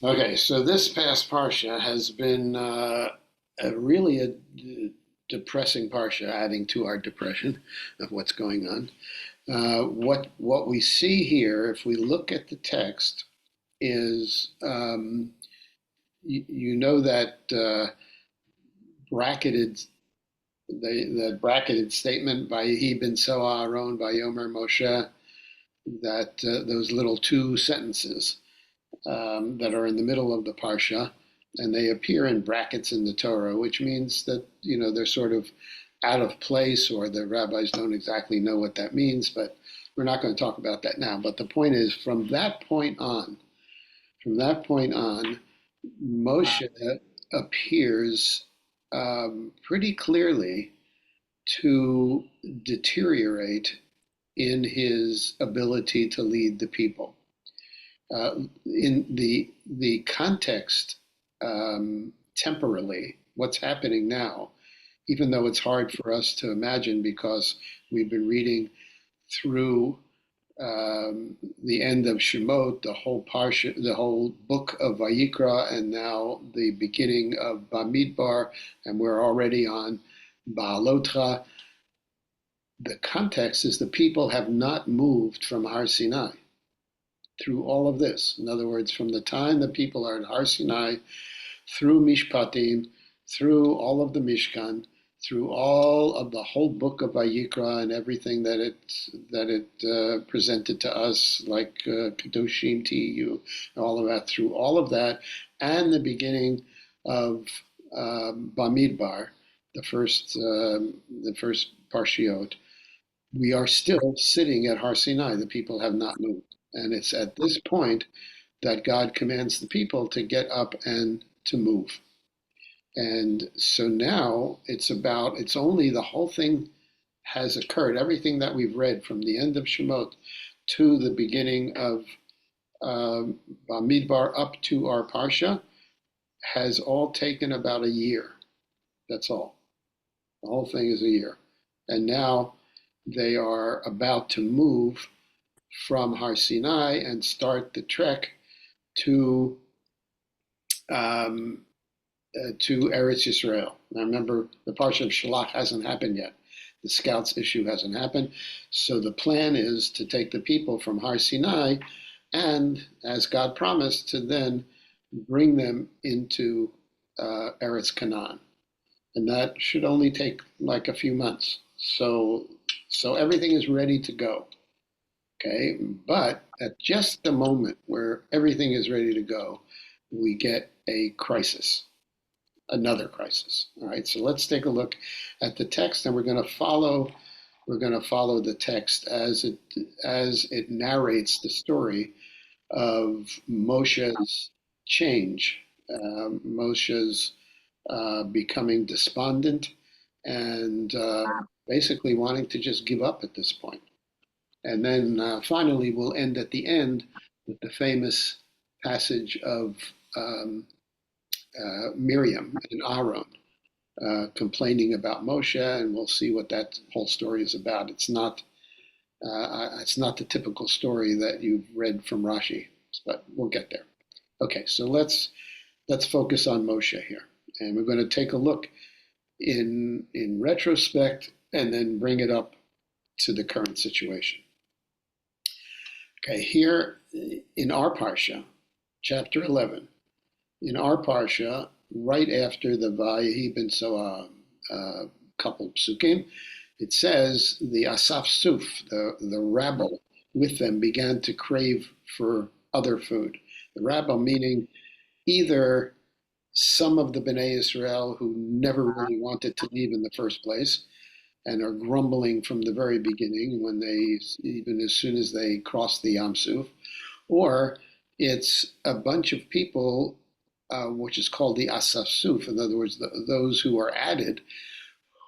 Okay, so this past Parsha has been a depressing Parsha, adding to our depression of what's going on. What we see here, if we look at the text, is you know that bracketed the bracketed statement by He bin so Aaron by Yomer Moshe, that those little two sentences that are in the middle of the parsha, and they appear in brackets in the Torah, which means that they're sort of out of place, or the rabbis don't exactly know what that means. But we're not going to talk about that now. But the point is, from that point on, Moshe appears pretty clearly to deteriorate in his ability to lead the people. In the context, temporally, what's happening now, even though it's hard for us to imagine because we've been reading through the end of Shemot, the whole parsha, the whole book of Vayikra, and now the beginning of Bamidbar, and we're already on Baha'alotecha. The context is the people have not moved from Har Sinai through all of this. In other words, from the time the people are at Har Sinai, through Mishpatim, through all of the Mishkan, through all of the whole book of Vayikra and everything that it presented to us, like Kedoshim Tiyu, all of that, through all of that, and the beginning of Bamidbar, the first parshiot, we are still sitting at Har Sinai. The people have not moved. And it's at this point that God commands the people to get up and to move. And so now it's only the whole thing has occurred. Everything that we've read from the end of Shemot to the beginning of Bamidbar up to our Parsha has all taken about a year. That's all. The whole thing is a year. And now they are about to move from Har Sinai and start the trek to Eretz Yisrael. Now remember, the Parsha of Shalach hasn't happened yet. The scouts issue hasn't happened. So the plan is to take the people from Har Sinai and, as God promised, to then bring them into Eretz Canaan. And that should only take like a few months. So everything is ready to go. Okay, but at just the moment where everything is ready to go, we get a crisis, another crisis. All right, so let's take a look at the text, and we're going to follow the text as it narrates the story of Moshe's change, Moshe's becoming despondent, and basically wanting to just give up at this point. And then finally, we'll end at the end with the famous passage of Miriam and Aaron complaining about Moshe, and we'll see what that whole story is about. It's not the typical story that you've read from Rashi, but we'll get there. Okay, so let's focus on Moshe here, and we're going to take a look in retrospect and then bring it up to the current situation. Okay, here in our Parsha, chapter 11, in our Parsha, right after the Vayehi ben Soa couple psukim, it says the Asaf Suf, the rabble with them, began to crave for other food. The rabble meaning either some of the Bnei Israel who never really wanted to leave in the first place, and are grumbling from the very beginning, even as soon as they cross the Yam Suf, or it's a bunch of people, which is called the Asaf Suf, in other words, those who are added,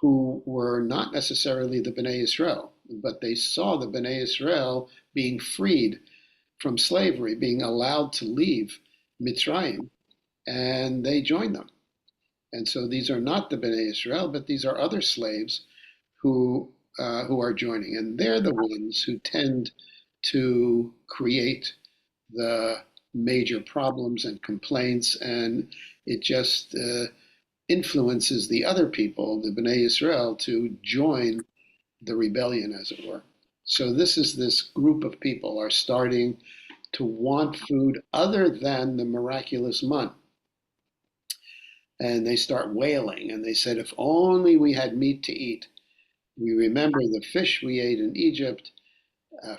who were not necessarily the Bnei Israel, but they saw the Bnei Israel being freed from slavery, being allowed to leave Mitzrayim, and they joined them. And so these are not the Bnei Israel, but these are other slaves who are joining, and they're the ones who tend to create the major problems and complaints, and it just influences the other people, the Bnei Israel, to join the rebellion, as it were. So this group of people are starting to want food other than the miraculous man. And they start wailing, and they said, if only we had meat to eat. We remember the fish we ate in Egypt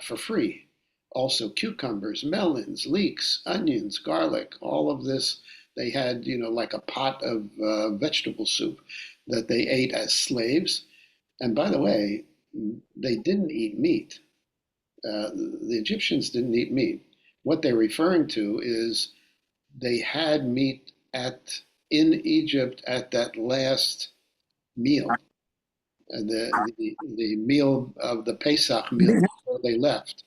for free. Also cucumbers, melons, leeks, onions, garlic, all of this. They had, like a pot of vegetable soup that they ate as slaves. And by the way, they didn't eat meat. The Egyptians didn't eat meat. What they're referring to is they had meat in Egypt at that last meal, the meal of the Pesach meal before they left.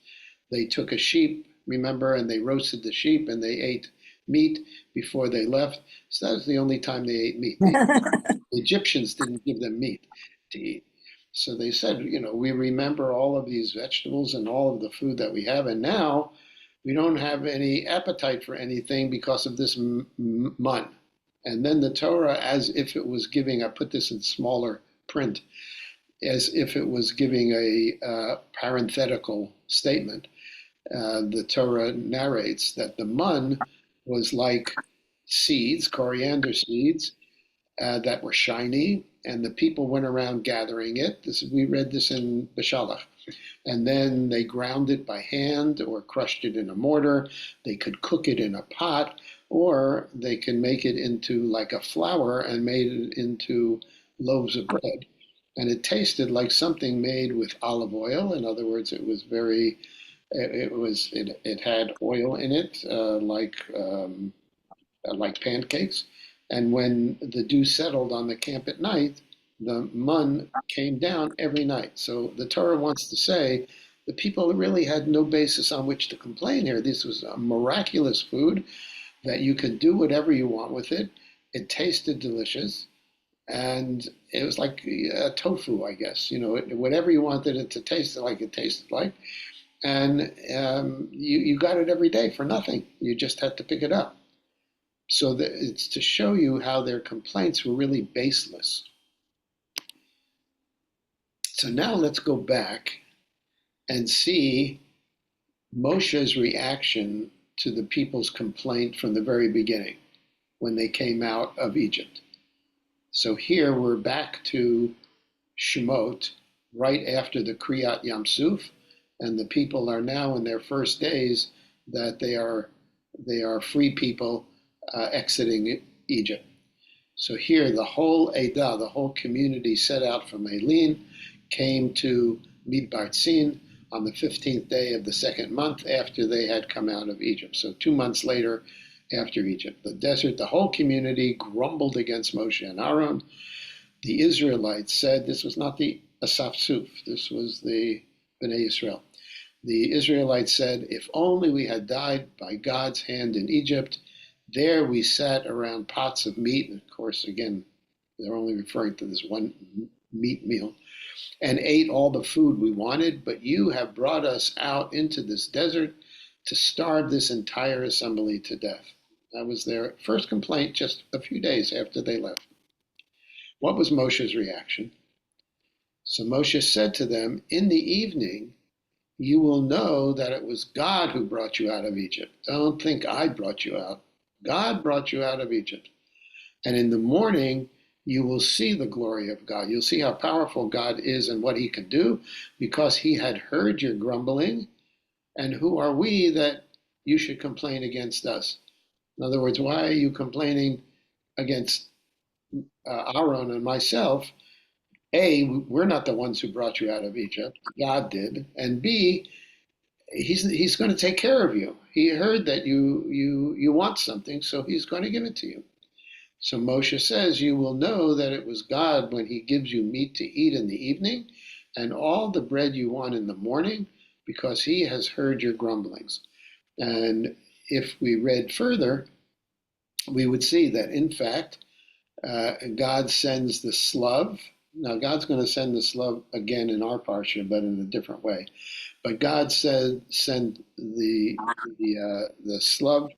They took a sheep, remember, and they roasted the sheep and they ate meat before they left. So that was the only time they ate meat. The Egyptians didn't give them meat to eat. So they said, we remember all of these vegetables and all of the food that we have, and now we don't have any appetite for anything because of this man. And then the Torah, as if it was giving, I put this in smaller print, as if it was giving a parenthetical statement. The Torah narrates that the man was like seeds, coriander seeds, that were shiny, and the people went around gathering it. We read this in Beshalach. And then they ground it by hand or crushed it in a mortar. They could cook it in a pot, or they can make it into like a flour and made it into loaves of bread. And it tasted like something made with olive oil. In other words, it was it had oil in it, like pancakes. And when the dew settled on the camp at night, the mun came down every night. So the Torah wants to say the people really had no basis on which to complain here. This was a miraculous food that you could do whatever you want with it. It tasted delicious. And it was like tofu, I guess. Whatever you wanted it to taste like, it tasted like. And you got it every day for nothing. You just had to pick it up. So it's to show you how their complaints were really baseless. So now let's go back and see Moshe's reaction to the people's complaint from the very beginning when they came out of Egypt. So here we're back to Shemot, right after the Kriyat Yam Suf, and the people are now in their first days that they are free people exiting Egypt. So here the whole Eidah, the whole community set out from Eileen, came to Midbar Tzin on the 15th day of the second month after they had come out of Egypt. So 2 months later after Egypt. The desert, the whole community grumbled against Moshe and Aaron. The Israelites said, this was not the Asaf Suf, this was the Bnei Israel. The Israelites said, if only we had died by God's hand in Egypt. There we sat around pots of meat, and of course, again, they're only referring to this one meat meal, and ate all the food we wanted, but you have brought us out into this desert to starve this entire assembly to death. That was their first complaint just a few days after they left. What was Moshe's reaction? So Moshe said to them, in the evening, you will know that it was God who brought you out of Egypt. Don't think I brought you out. God brought you out of Egypt. And in the morning, you will see the glory of God. You'll see how powerful God is and what he can do, because he had heard your grumbling. And who are we that you should complain against us? In other words, why are you complaining against Aaron and myself? A, we're not the ones who brought you out of Egypt. God did. And B, he's going to take care of you. He heard that you want something, so he's going to give it to you. So Moshe says, you will know that it was God when he gives you meat to eat in the evening and all the bread you want in the morning, because he has heard your grumblings. And if we read further, we would see that, in fact, God sends the slav. Now, God's going to send the slav again in our parsha, but in a different way. But God said, "Send the slug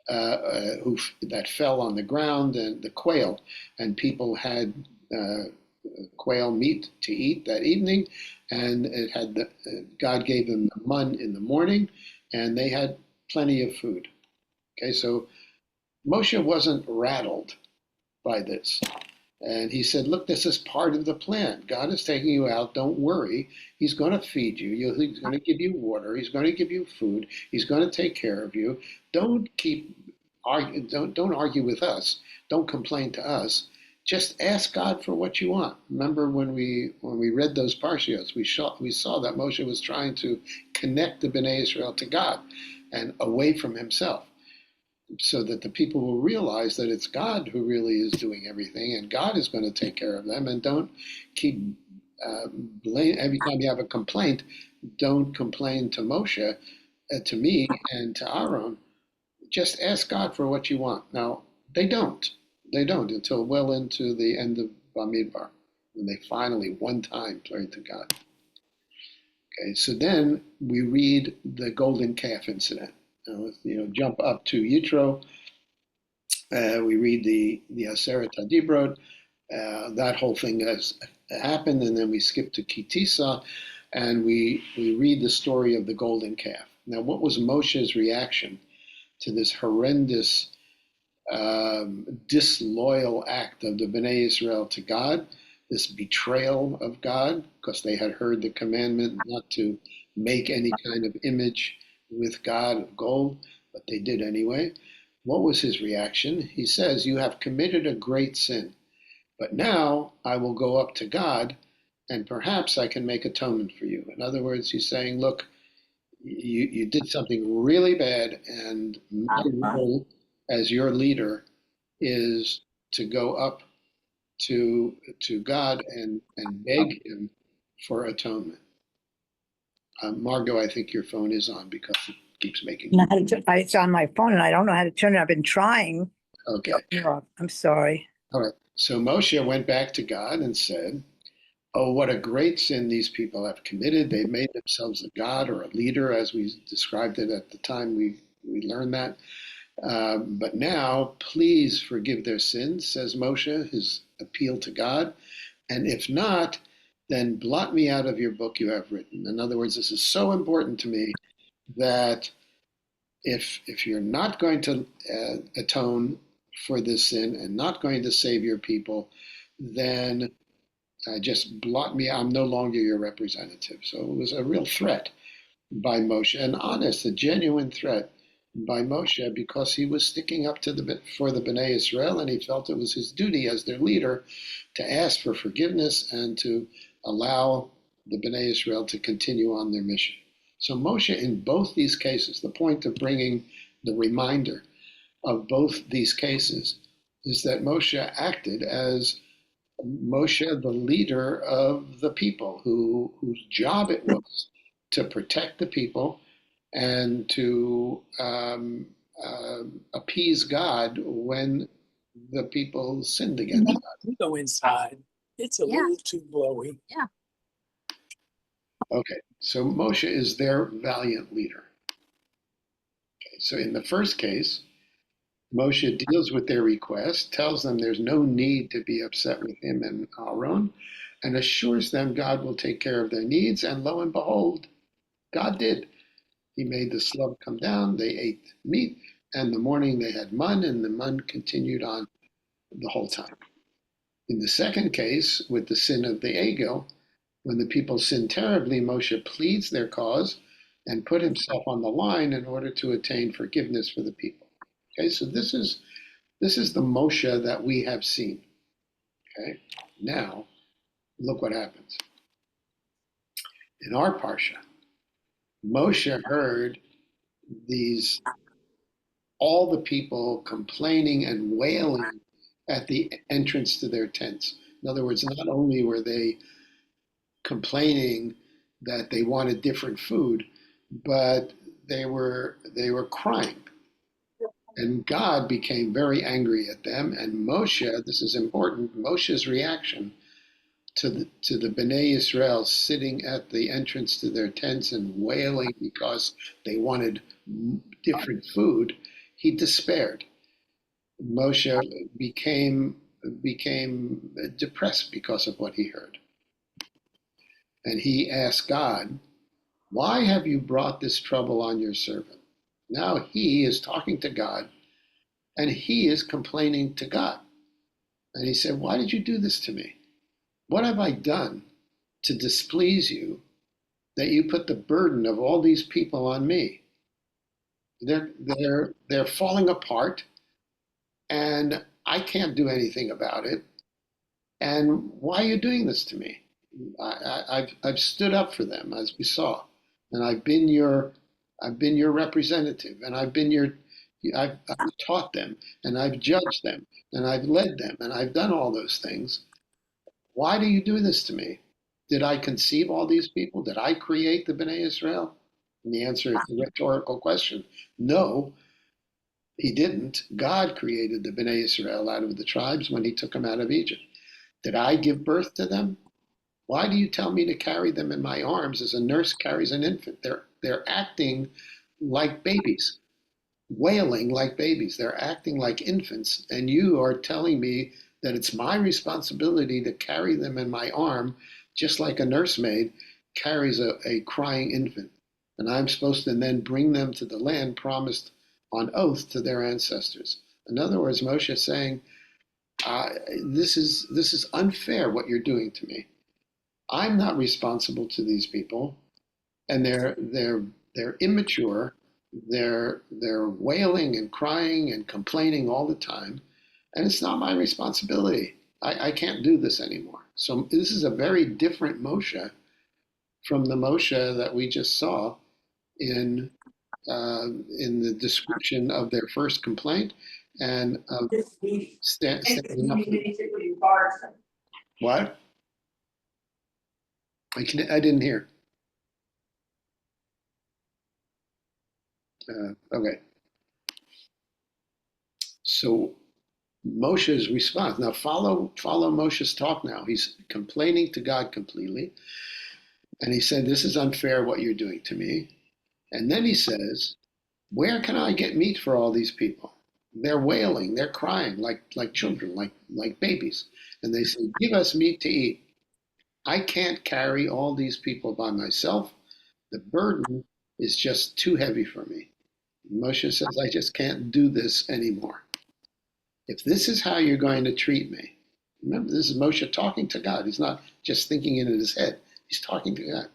that fell on the ground and the quail, and people had uh, quail meat to eat that evening, and it had God gave them the mun in the morning, and they had plenty of food." Okay, so Moshe wasn't rattled by this. And he said, "Look, this is part of the plan. God is taking you out. Don't worry. He's going to feed you. He's going to give you water. He's going to give you food. He's going to take care of you. Don't keep argue. Don't argue with us. Don't complain to us. Just ask God for what you want." Remember when we read those parshiyos, we saw that Moshe was trying to connect the Bnei Israel to God and away from himself, so that the people will realize that it's God who really is doing everything, and God is going to take care of them. And don't keep blame every time you have a complaint. Don't complain to Moshe, to me, and to Aaron. Just ask God for what you want. Now they don't. They don't until well into the end of Bamidbar, when they finally one time prayed to God. Okay, so then we read the golden calf incident. Jump up to Yitro. We read the Aseret Hadibrot. That whole thing has happened, and then we skip to Kitisa, and we read the story of the golden calf. Now, what was Moshe's reaction to this horrendous, disloyal act of the Bnei Israel to God, this betrayal of God, because they had heard the commandment not to make any kind of image with God of gold, but they did anyway? What was his reaction? He says, "You have committed a great sin, but now I will go up to God, and perhaps I can make atonement for you." In other words, he's saying, "Look, you did something really bad, and my role as your leader is to go up to God and beg him for atonement." Margot, I think your phone is on because it keeps making. It's on my phone, and I don't know how to turn it. I've been trying. Okay. I'm sorry. All right. So Moshe went back to God and said, "Oh, what a great sin these people have committed. They've made themselves a god or a leader," as we described it at the time we learned that. But now, please forgive their sins," says Moshe, his appeal to God. "And if not, then blot me out of your book you have written." In other words, this is so important to me that if you're not going to atone for this sin and not going to save your people, then just blot me. I'm no longer your representative. So it was a real threat by Moshe, an honest, a genuine threat by Moshe, because he was sticking up for the Bnei Israel, and he felt it was his duty as their leader to ask for forgiveness and to allow the Bnei Israel to continue on their mission. So Moshe, in both these cases, the point of bringing the reminder of both these cases is that Moshe acted as Moshe, the leader of the people, whose job it was to protect the people and to appease God when the people sinned against God. We go inside. It's a little too blowy. Yeah. Okay, so Moshe is their valiant leader. Okay, so in the first case, Moshe deals with their request, tells them there's no need to be upset with him and Aaron, and assures them God will take care of their needs. And lo and behold, God did. He made the slug come down, they ate meat, and in the morning they had mun, and the mun continued on the whole time. In the second case, with the sin of the egel, when the people sinned terribly, Moshe pleads their cause and put himself on the line in order to attain forgiveness for the people. Okay, so this is the Moshe that we have seen. Okay, now look what happens. In our parsha, Moshe heard all the people complaining and wailing at the entrance to their tents. In other words, not only were they complaining that they wanted different food, but they were crying. And God became very angry at them. And Moshe, this is important, Moshe's reaction to the Bnei Israel sitting at the entrance to their tents and wailing because they wanted different food, he despaired. Moshe became depressed because of what he heard. And he asked God, "Why have you brought this trouble on your servant?" Now he is talking to God and he is complaining to God. And he said, "Why did you do this to me? What have I done to displease you that you put the burden of all these people on me? They're falling apart and I can't do anything about it. And why are you doing this to me? I've stood up for them, as we saw, and I've been your representative, and I've taught them, and I've judged them, and I've led them, and I've done all those things. Why do you do this to me? Did I conceive all these people? Did I create the Bnei Israel?" And the answer is a rhetorical question. No, he didn't. God created the Bnei Israel out of the tribes when he took them out of Egypt. Did I give birth to them? Why do you tell me to carry them in my arms as a nurse carries an infant? They're acting like babies, wailing like babies. They're acting like infants, and you are telling me that it's my responsibility to carry them in my arm, just like a nursemaid carries a crying infant. And I'm supposed to then bring them to the land promised on oath to their ancestors. In other words, Moshe is saying, this is unfair what you're doing to me. I'm not responsible to these people, and they're immature. They're wailing and crying and complaining all the time, and it's not my responsibility. I can't do this anymore. So this is a very different Moshe from the Moshe that we just saw in in the description of their first complaint and of standing up. What? I didn't hear. Okay. So Moshe's response. Now follow Moshe's talk now. He's complaining to God completely. And he said, "This is unfair what you're doing to me." And then he says, "Where can I get meat for all these people? They're wailing, they're crying like children, like babies." And they say, "Give us meat to eat." I can't carry all these people by myself. The burden is just too heavy for me. Moshe says, "I just can't do this anymore. If this is how you're going to treat me," remember, this is Moshe talking to God. He's not just thinking it in his head. He's talking to God.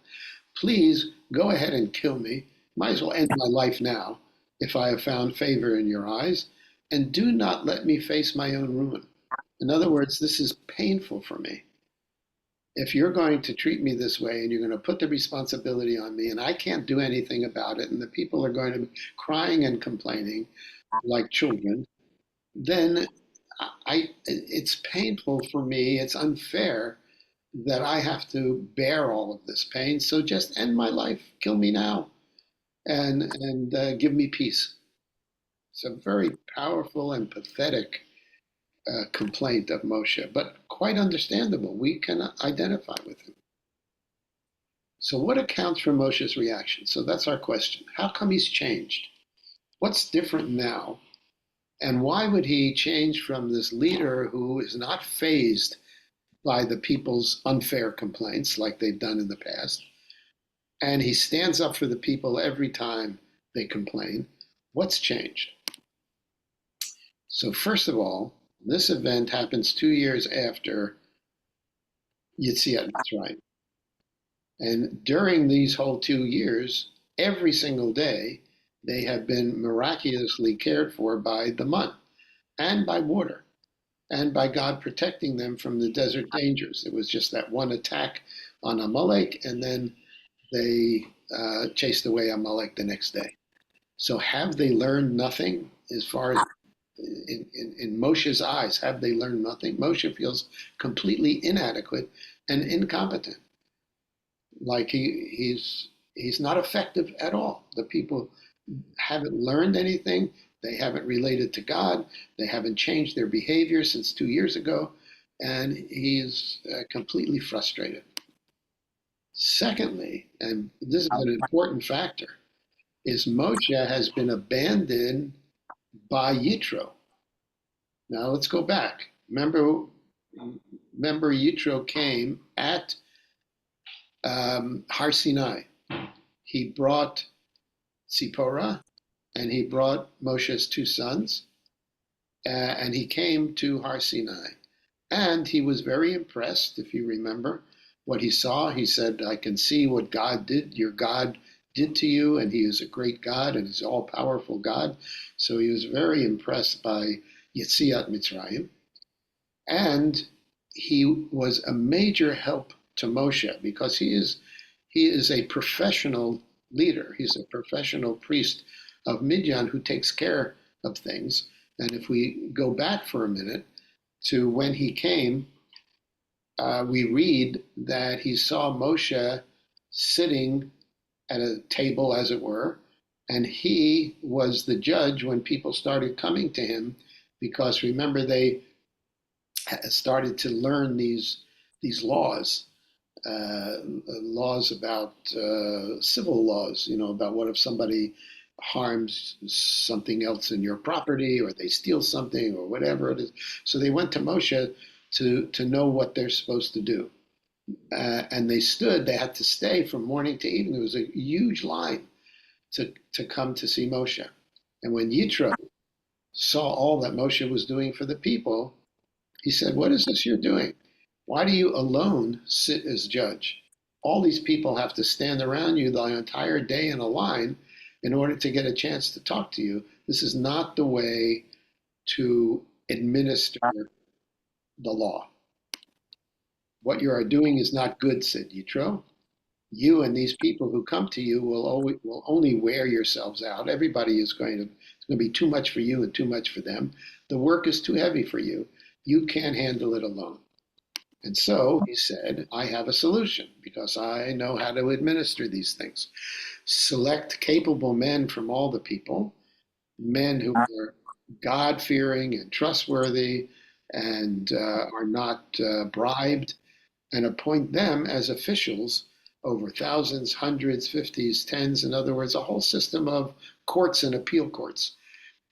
"Please go ahead and kill me. Might as well end my life now if I have found favor in your eyes. And do not let me face my own ruin." In other words, this is painful for me. If you're going to treat me this way and you're going to put the responsibility on me and I can't do anything about it and the people are going to be crying and complaining like children, then it's painful for me. It's unfair that I have to bear all of this pain. So just end my life, kill me now, and give me peace. It's a very powerful and pathetic complaint of Moshe, but quite understandable. We can identify with him. So, what accounts for Moshe's reaction? So, that's our question. How come he's changed? What's different now? And why would he change from this leader who is not fazed by the people's unfair complaints like they've done in the past? And he stands up for the people every time they complain. What's changed? So, first of all, this event happens 2 years after Yetziat Mitzrayim. And during these whole 2 years, every single day, they have been miraculously cared for by the mud and by water and by God protecting them from the desert dangers. It was just that one attack on Amalek, and then they chased away Amalek the next day. So have they learned nothing as far as in Moshe's eyes? Have they learned nothing? Moshe feels completely inadequate and incompetent. Like he's not effective at all. The people haven't learned anything. They haven't related to God. They haven't changed their behavior since 2 years ago. and he's completely frustrated. Secondly, and this is an important factor, is Moshe has been abandoned by Yitro. Now let's go back. Remember Yitro came at Har Sinai. He brought Zipporah and he brought Moshe's two sons, and he came to Har Sinai. And he was very impressed, if you remember what he saw. He said, I can see what God did, your God did to you, and he is a great God and he's all powerful God. So he was very impressed by Yetziat Mitzrayim. And he was a major help to Moshe because he is a professional leader. He's a professional priest of Midian who takes care of things. And if we go back for a minute to when he came, we read that he saw Moshe sitting at a table, as it were, and he was the judge when people started coming to him, because remember they started to learn these laws, laws about civil laws, about what if somebody harms something else in your property or they steal something or whatever it is. So they went to Moshe to know what they're supposed to do. And they had to stay from morning to evening. There was a huge line to come to see Moshe. And when Yitro saw all that Moshe was doing for the people, he said, what is this you're doing? Why do you alone sit as judge? All these people have to stand around you the entire day in a line in order to get a chance to talk to you. This is not the way to administer the law. What you are doing is not good, said Yitro. You and these people who come to you will only wear yourselves out. Everybody it's going to be too much for you and too much for them. The work is too heavy for you. You can't handle it alone. And so he said, I have a solution because I know how to administer these things. Select capable men from all the people, men who are God-fearing and trustworthy and are not bribed, and appoint them as officials over thousands, hundreds, fifties, tens, in other words, a whole system of courts and appeal courts,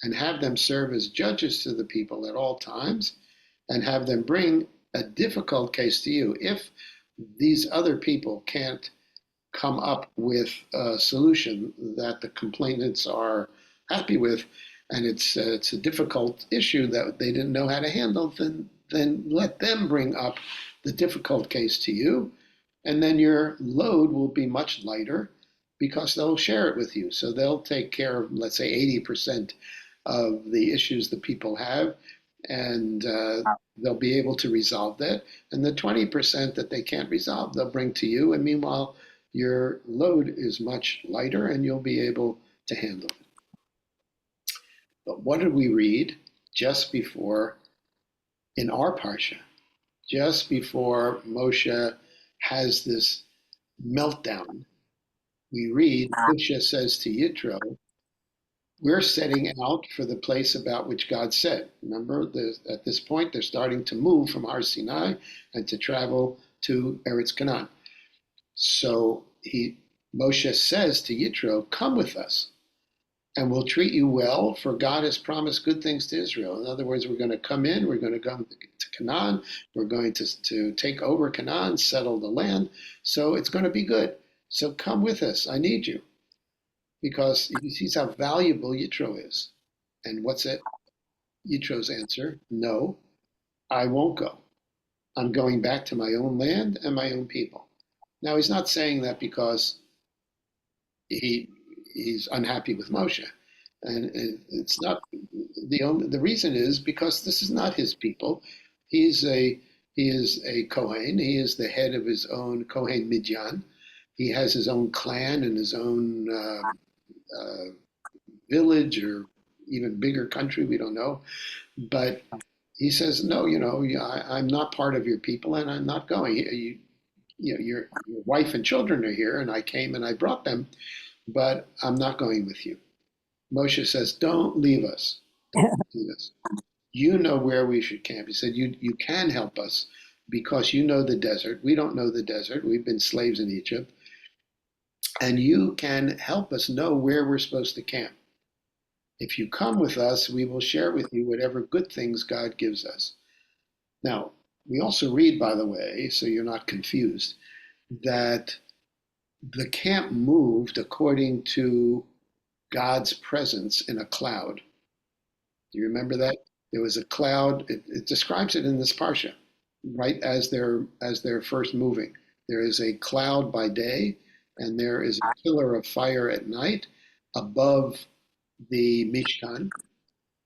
and have them serve as judges to the people at all times, and have them bring a difficult case to you. If these other people can't come up with a solution that the complainants are happy with, and it's a difficult issue that they didn't know how to handle, then let them bring up the difficult case to you, and then your load will be much lighter because they'll share it with you. So they'll take care of, let's say, 80% of the issues that people have, and they'll be able to resolve that. And the 20% that they can't resolve, they'll bring to you. And meanwhile, your load is much lighter and you'll be able to handle it. But what did we read just before in our Parsha? Just before Moshe has this meltdown, we read, Moshe says to Yitro, we're setting out for the place about which God said. Remember, at this point, they're starting to move from Har Sinai and to travel to Eretz Canaan. So Moshe says to Yitro, come with us, and we'll treat you well, for God has promised good things to Israel. In other words, we're going to come in, we're going to go to Canaan, we're going to take over Canaan, settle the land, so it's going to be good. So come with us, I need you. Because he sees how valuable Yitro is. And what's it? Yitro's answer? No, I won't go. I'm going back to my own land and my own people. Now, he's not saying that because he's unhappy with Moshe. And it's not the reason is because this is not his people. He is a Kohen. He is the head of his own Kohen Midian. He has his own clan and his own village or even bigger country. We don't know. But he says, no, I'm not part of your people and I'm not going. Your wife and children are here and I came and I brought them, but I'm not going with you. Moshe says, don't leave us. Don't leave us. You know where we should camp. He said, you can help us because you know the desert. We don't know the desert. We've been slaves in Egypt. And you can help us know where we're supposed to camp. If you come with us, we will share with you whatever good things God gives us. Now, we also read, by the way, so you're not confused, that the camp moved according to God's presence in a cloud. Do you remember that? There was a cloud. It describes it in this parsha, right as they're first moving. There is a cloud by day, and there is a pillar of fire at night above the Mishkan,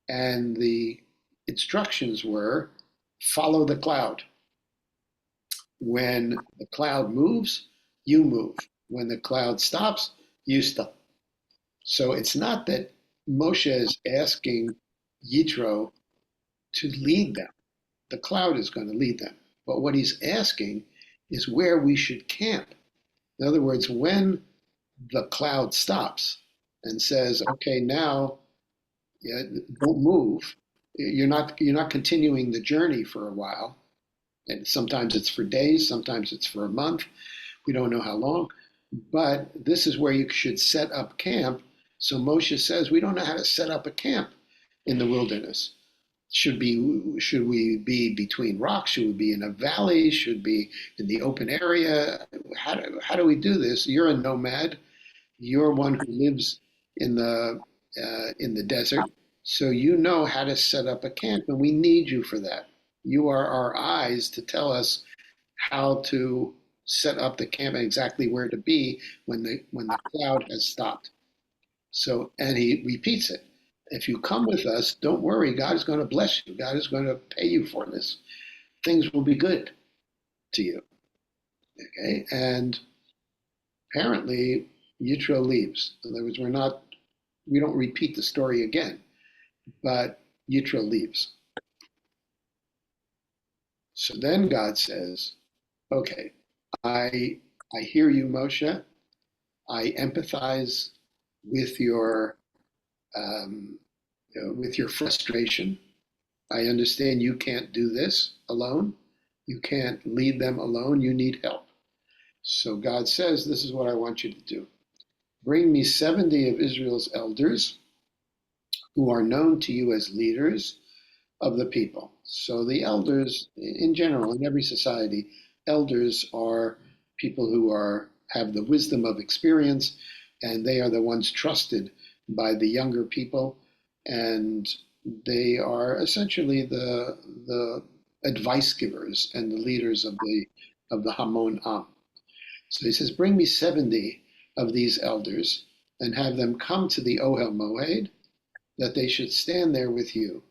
and the instructions were follow the cloud. When the cloud moves, you move. When the cloud stops, you stop. So it's not that Moshe is asking Yitro to lead them. The cloud is going to lead them. But what he's asking is where we should camp. In other words, when the cloud stops and says, okay, now yeah, don't move. You're not continuing the journey for a while. And sometimes it's for days, sometimes it's for a month. We don't know how long. But this is where you should set up camp. So Moshe says, we don't know how to set up a camp in the wilderness. Should we be between rocks? Should we be in a valley? Should be in the open area? How do we do this? You're a nomad. You're one who lives in the desert, so you know how to set up a camp, and we need you for that. You are our eyes to tell us how to set up the camp and exactly where to be when the cloud has stopped. So, and he repeats it. If you come with us, don't worry. God is going to bless you. God is going to pay you for this. Things will be good to you. Okay, and apparently Yitro leaves. In other words, we don't repeat the story again, but Yitro leaves. So then God says, okay, I hear you, Moshe. I empathize with um, with your frustration. I understand you can't do this alone. You can't lead them alone. You need help. So God says, this is what I want you to do. Bring me 70 of Israel's elders who are known to you as leaders of the people. So the elders, in general, in every society, elders are people who have the wisdom of experience, and they are the ones trusted by the younger people, and they are essentially the advice givers and the leaders of the Hamon Am. So he says, bring me 70 of these elders and have them come to the Ohel Moed, that they should stand there with you.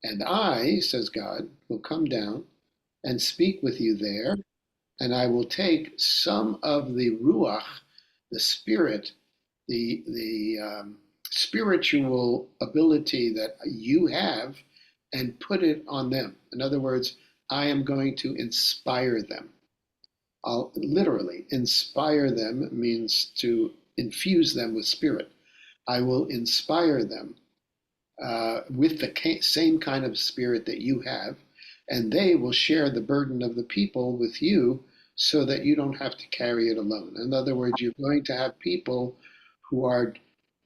And I, says God, will come down and speak with you there, and I will take some of the Ruach, the spirit, the spiritual ability that you have, and put it on them. In other words, I am going to inspire them. I'll literally inspire them means to infuse them with spirit. I will inspire them with the same kind of spirit that you have, and they will share the burden of the people with you so that you don't have to carry it alone. In other words, you're going to have people who are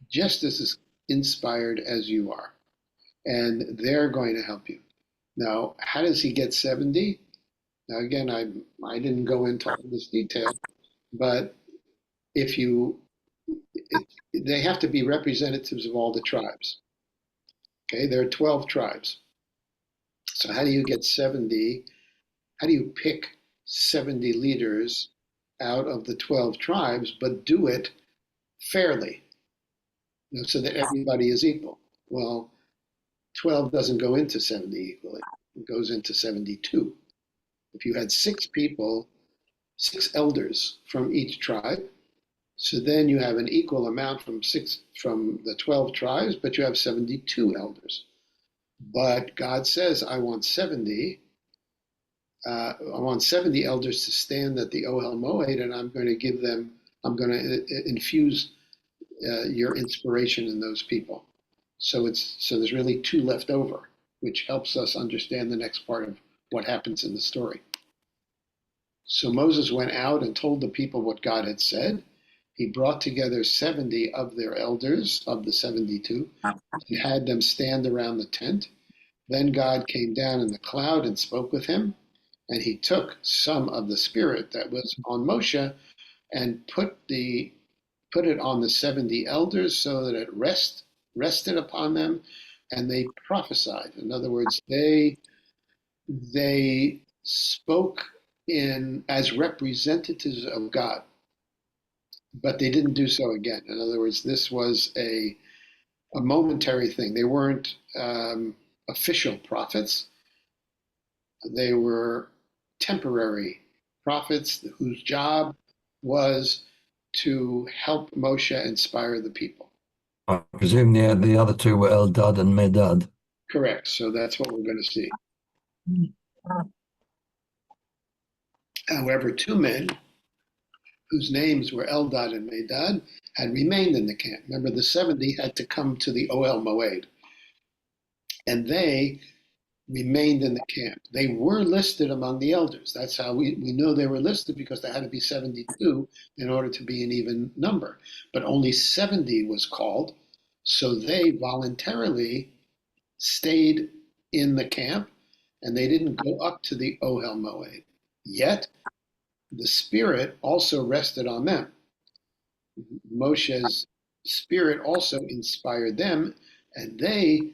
just as inspired as you are, and they're going to help you. Now, how does he get 70? Now, again, I didn't go into all this detail, but if you, they have to be representatives of all the tribes. Okay, there are 12 tribes. So how do you get 70? How do you pick 70 leaders out of the 12 tribes, but do it fairly, so that everybody is equal? Well, 12 doesn't go into 70 equally. It goes into 72. If you had 6 people, 6 elders from each tribe, so then you have an equal amount from the 12 tribes, but you have 72 elders. But God says, I want 70 elders to stand at the Ohel Moed, and I'm going to infuse your inspiration in those people. So there's really 2 left over. which helps us understand the next part of what happens in the story. So Moses went out and told the people what God had said. He brought together 70 of their elders, of the 72, and had them stand around the tent. Then God came down in the cloud and spoke with him, and he took some of the spirit that was on Moshe and put it on the 70 elders so that it rested upon them, and they prophesied. In other words, they spoke in as representatives of God, but they didn't do so again. In other words, this was a momentary thing. They weren't official prophets. They were temporary prophets whose job was to help Moshe inspire the people. I presume the other two were Eldad and Medad. Correct. So that's what we're going to see. However, two men whose names were Eldad and Medad had remained in the camp. Remember, the 70 had to come to the Ohel Moed, and they remained in the camp. They were listed among the elders. That's how we know they were listed, because there had to be 72 in order to be an even number. But only 70 was called, so they voluntarily stayed in the camp, and they didn't go up to the Ohel Moed. Yet, the Spirit also rested on them. Moshe's Spirit also inspired them, and they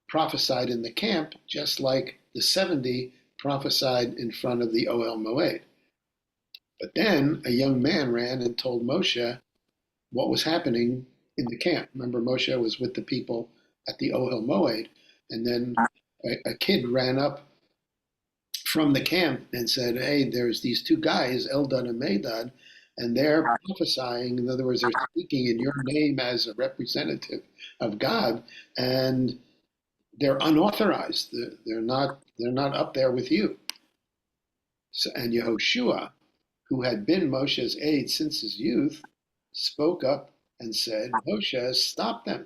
prophesied in the camp, just like the 70 prophesied in front of the Ohel Moed. But then a young man ran and told Moshe what was happening in the camp. Remember, Moshe was with the people at the Ohel Moed, and then a kid ran up from the camp and said, "Hey, there's these two guys, Eldad and Medad, and they're prophesying. In other words, they're speaking in your name as a representative of God, and they're unauthorized. They're not up there with you." So, and Yehoshua, who had been Moshe's aide since his youth, spoke up and said, "Moshe, stop them.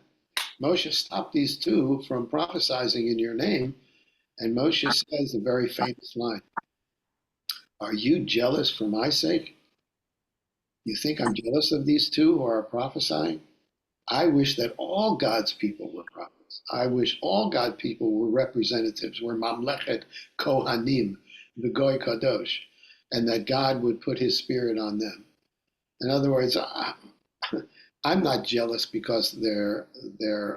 Moshe, stop these two from prophesying in your name." And Moshe says a very famous line: "Are you jealous for my sake? You think I'm jealous of these two who are prophesying? I wish that all God's people were prophets. I wish all God's people were representatives, were Mamlechet Kohanim, the Goy Kadosh, and that God would put his spirit on them." In other words, I'm not jealous because they're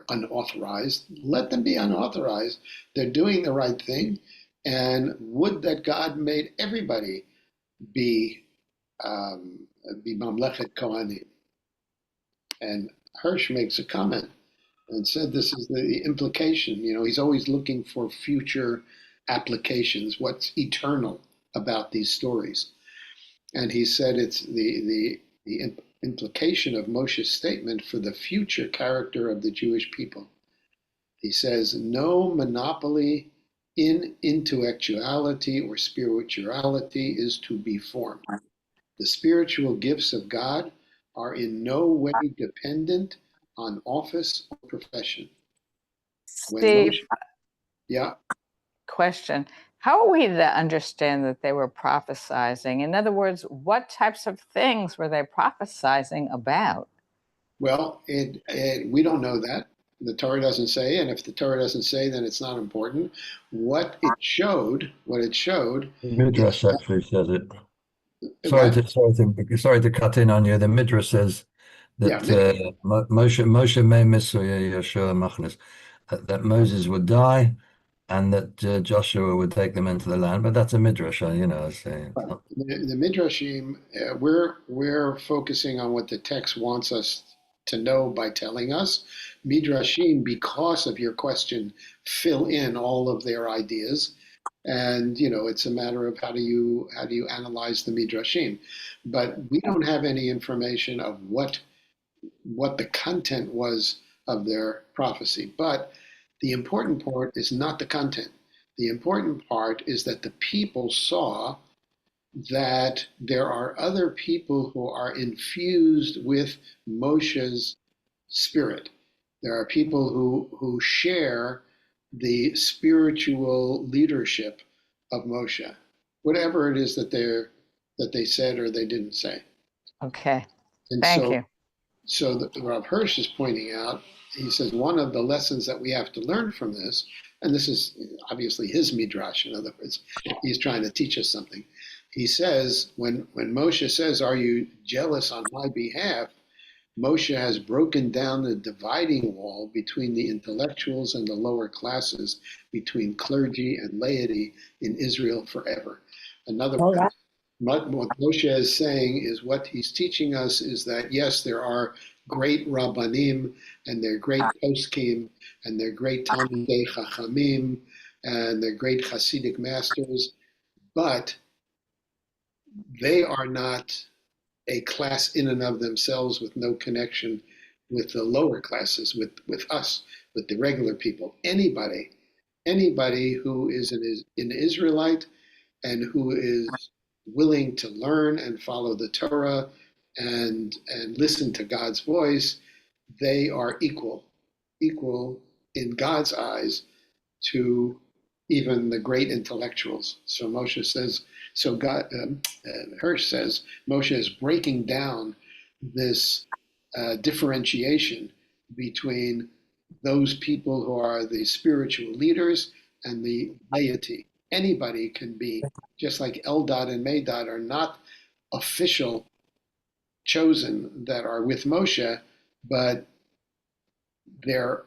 unauthorized. Let them be unauthorized. They're doing the right thing, and would that God made everybody be Mamlechet Kohanim. And Hirsch makes a comment and said this is the implication. He's always looking for future applications, what's eternal about these stories. And he said it's the implication of Moshe's statement for the future character of the Jewish people. He says, no monopoly in intellectuality or spirituality is to be formed. The spiritual gifts of God are in no way dependent on office or profession. Steve, Yeah. question. How are we to understand that they were prophesizing? In other words, what types of things were they prophesizing about? Well, we don't know that. The Torah doesn't say, and if the Torah doesn't say, then it's not important. What it showed. Midrash actually says it. Sorry to cut in on you. The Midrash says that Moshe may miss Yeshua Machnes, that Moses would die, and that Joshua would take them into the land. But that's a Midrash, say. The Midrashim, we're focusing on what the text wants us to know by telling us. Midrashim, because of your question, fill in all of their ideas. And it's a matter of how do you analyze the Midrashim. But we don't have any information of what the content was of their prophecy. But the important part is not the content. The important part is that the people saw that there are other people who are infused with Moshe's spirit. There are people who share the spiritual leadership of Moshe, whatever it is that they said or they didn't say. Okay. And Thank you. So Rav Hirsch is pointing out, he says one of the lessons that we have to learn from this, and this is obviously his midrash, in other words, he's trying to teach us something. He says, when Moshe says, "Are you jealous on my behalf?" Moshe has broken down the dividing wall between the intellectuals and the lower classes, between clergy and laity in Israel forever. In other All words, right. what Moshe is saying is what he's teaching us is that yes, there are great rabbanim and they're great poskim and they're great talmidei chachamim and they're great Hasidic masters, but they are not a class in and of themselves with no connection with the lower classes, with us, with the regular people. Anybody who is an Israelite and who is willing to learn and follow the Torah and listen to God's voice, they are equal in God's eyes to even the great intellectuals. So Moshe says, Hirsch says, Moshe is breaking down this differentiation between those people who are the spiritual leaders and the laity. Anybody can be, just like Eldad and Medad are not official chosen that are with Moshe, but their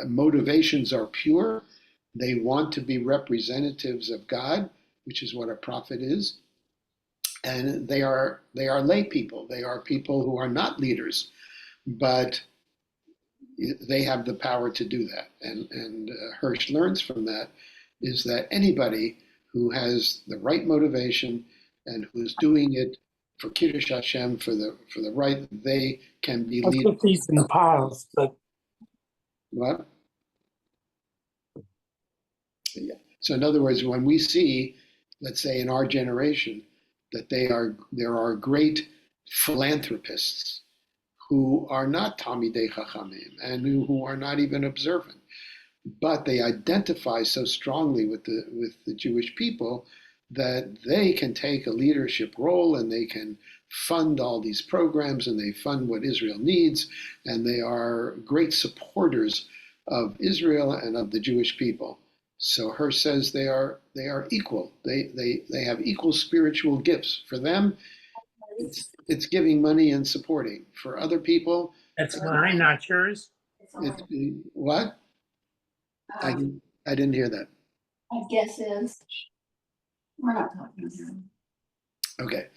motivations are pure. They want to be representatives of God, which is what a prophet is. And they are lay people. They are people who are not leaders, but they have the power to do that. And Hirsch learns from that is that anybody who has the right motivation and who's doing it for Kiddush Hashem, for the right, they can be Let's leaders. put these in piles, but What? Yeah. So in other words, when we see, let's say in our generation, that there are great philanthropists who are not Talmidei Chachamim and who are not even observant, but they identify so strongly with the Jewish people that they can take a leadership role and they can fund all these programs and they fund what Israel needs, and they are great supporters of Israel and of the Jewish people. So Hirsch says they are equal. They have equal spiritual gifts. For them, it's giving money and supporting. For other people, that's mine, not yours. it's what? I didn't hear that. I guess is. We're not talking about him. Okay.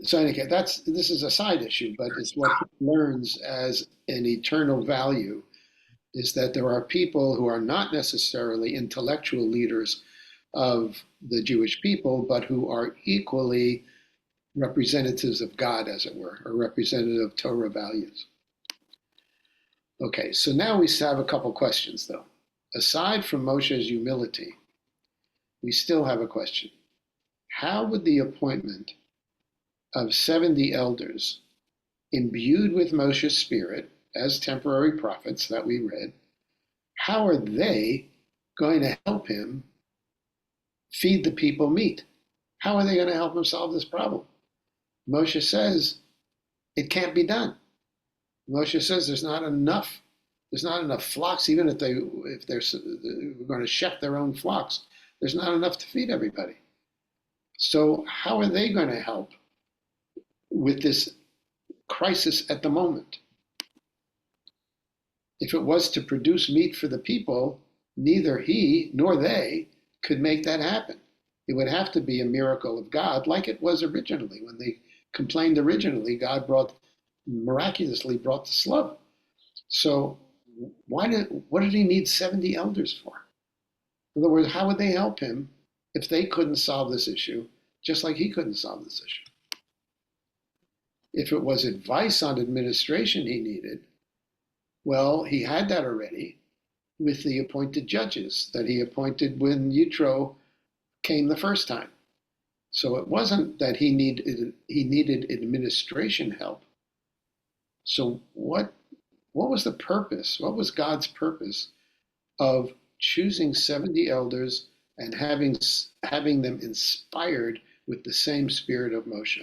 So anyway, this is a side issue, but it's what he learns as an eternal value is that there are people who are not necessarily intellectual leaders of the Jewish people, but who are equally representatives of God, as it were, or representative of Torah values. Okay, so now we have a couple questions, though. Aside from Moshe's humility, we still have a question. How would the appointment of 70 elders imbued with Moshe's spirit as temporary prophets that we read, how are they going to help him feed the people meat? How are they going to help him solve this problem? Moshe says it can't be done. Moshe says there's not enough flocks, even if they're going to shecht their own flocks, there's not enough to feed everybody. So how are they going to help with this crisis at the moment? If it was to produce meat for the people, neither he nor they could make that happen. It would have to be a miracle of God, like it was originally. When they complained originally, God miraculously brought the slow. So what did he need 70 elders for? In other words, how would they help him if they couldn't solve this issue, just like he couldn't solve this issue? If it was advice on administration he needed, well, he had that already with the appointed judges that he appointed when Yitro came the first time. So it wasn't that he needed administration help. So what was the purpose? What was God's purpose of choosing 70 elders and having them inspired with the same spirit of Moshe.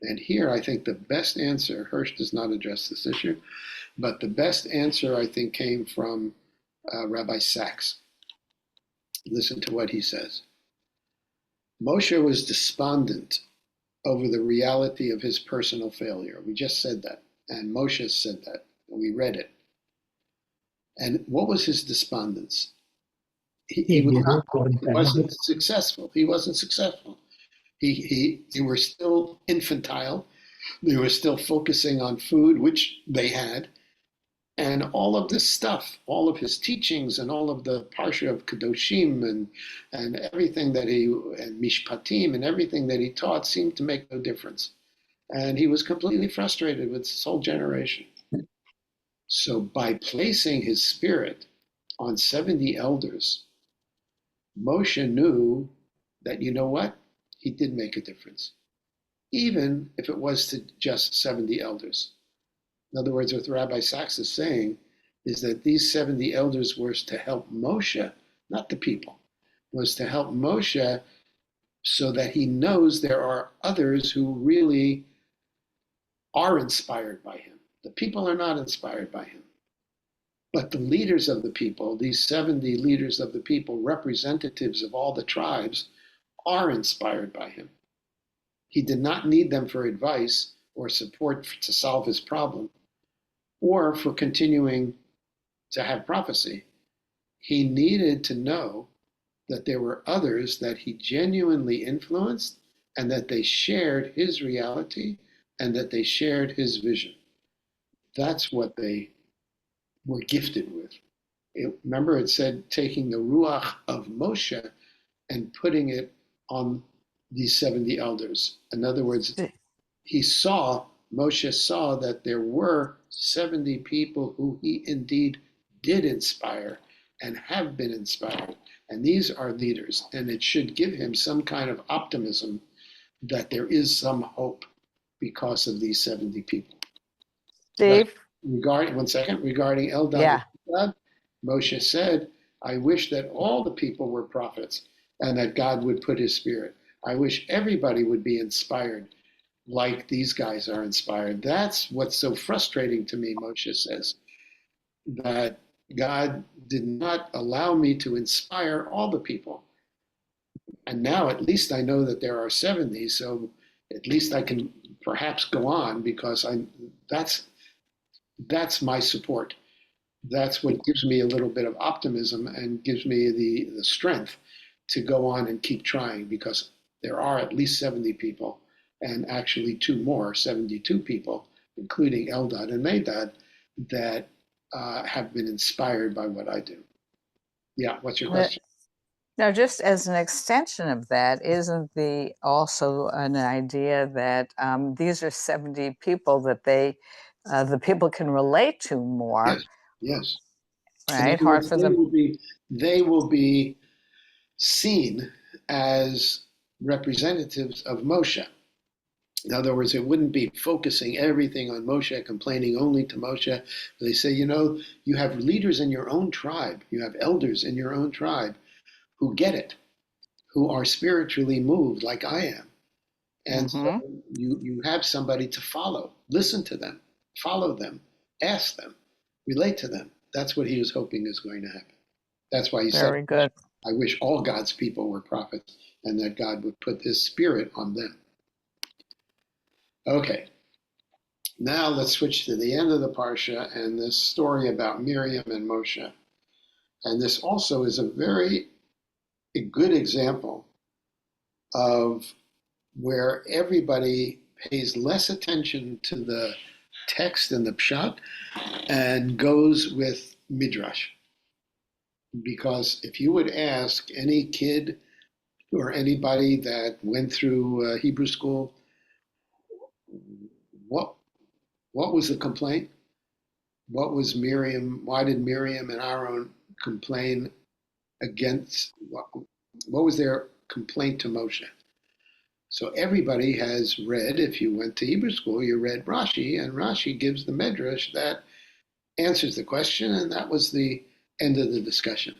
And here I think the best answer, Hirsch does not address this issue, but the best answer I think came from Rabbi Sachs. Listen to what he says. Moshe was despondent over the reality of his personal failure. We just said that, and Moshe said that, and we read it. And what was his despondence? He wasn't successful. He wasn't successful. They were still infantile. They were still focusing on food, which they had. And all of this stuff, all of his teachings and all of the Parsha of Kedoshim and everything that and Mishpatim and everything that he taught seemed to make no difference. And he was completely frustrated with his whole generation. So by placing his spirit on 70 elders, Moshe knew that, you know what? He did make a difference, even if it was to just 70 elders. In other words, what Rabbi Sachs is saying is that these 70 elders were to help Moshe, not the people, was to help Moshe so that he knows there are others who really are inspired by him. The people are not inspired by him. But the leaders of the people, these 70 leaders of the people, representatives of all the tribes, are inspired by him. He did not need them for advice or support to solve his problem or for continuing to have prophecy. He needed to know that there were others that he genuinely influenced and that they shared his reality and that they shared his vision. That's what they were gifted with. Remember, it said taking the Ruach of Moshe and putting it on these 70 elders. In other words, Moshe saw that there were 70 people who he indeed did inspire and have been inspired. And these are leaders. And it should give him some kind of optimism that there is some hope because of these 70 people. Steve? Regarding Eldad, Yeah. Moshe said, I wish that all the people were prophets and that God would put his spirit. I wish everybody would be inspired like these guys are inspired. That's what's so frustrating to me, Moshe says, that God did not allow me to inspire all the people. And now at least I know that there are 70, so at least I can perhaps go on because that's my support. That's what gives me a little bit of optimism and gives me the strength to go on and keep trying, because there are at least 70 people, and actually 72 people, including Eldad and Medad, that have been inspired by what I do. Yeah, what's your question? Now, just as an extension of that, isn't also an idea that these are 70 people that the people can relate to more? Yes. Right. Hard for them. They will be seen as representatives of Moshe. In other words, it wouldn't be focusing everything on Moshe, complaining only to Moshe. They say, you have leaders in your own tribe, you have elders in your own tribe who get it, who are spiritually moved like I am. And so you have somebody to follow, listen to them, follow them, ask them, relate to them. That's what he was hoping is going to happen. That's why he said, very good. I wish all God's people were prophets and that God would put his spirit on them. Okay, now let's switch to the end of the Parsha and this story about Miriam and Moshe. And this also is a good example of where everybody pays less attention to the text and the pshat and goes with midrash. Because if you would ask any kid or anybody that went through Hebrew school, what was the complaint? Why did Miriam and Aaron complain against, what was their complaint to Moshe? So everybody has read, if you went to Hebrew school, you read Rashi, and Rashi gives the medrash that answers the question, and that was the End of the discussion.